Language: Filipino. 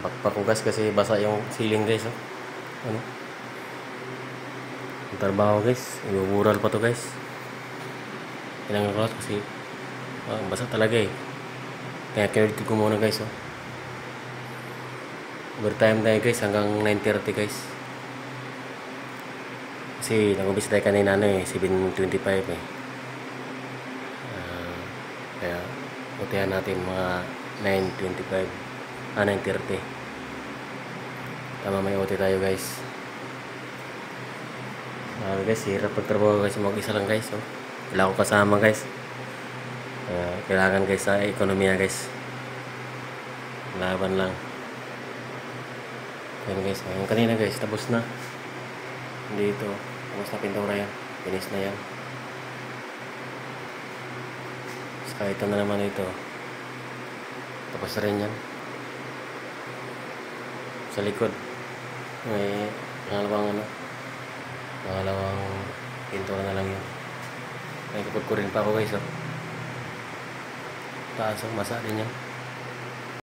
Pakugas kasi basa yung ceiling guys. Oh. Ano? Ang trabaho guys. Ibubural pa to guys. Kailangan ko kasi basa talaga eh. Kaya kinudkod ko muna guys. Oh. Overtime tayo guys hanggang 9:30 guys. Kasi nag-umpisa tayo kanina 7:25 eh. Kaya utihan natin mga 9:25 9:30. Tama, may OT tayo guys. Guys, hirap pagtrabaho guys, mag-isa lang guys. Oh. Wala akong kasama guys. Kailangan guys sa ekonomiya guys. Laban lang. Ayan guys, yung kanina guys, tapos na. Dito, tapos na pintura yan. Finish na yan. Saka ito na naman ito. Tapos na rin yan. Sa likod, may pangalawang pintura na lang yun. May kupod ko rin pa ako guys. Oh. Taas, basa din yan.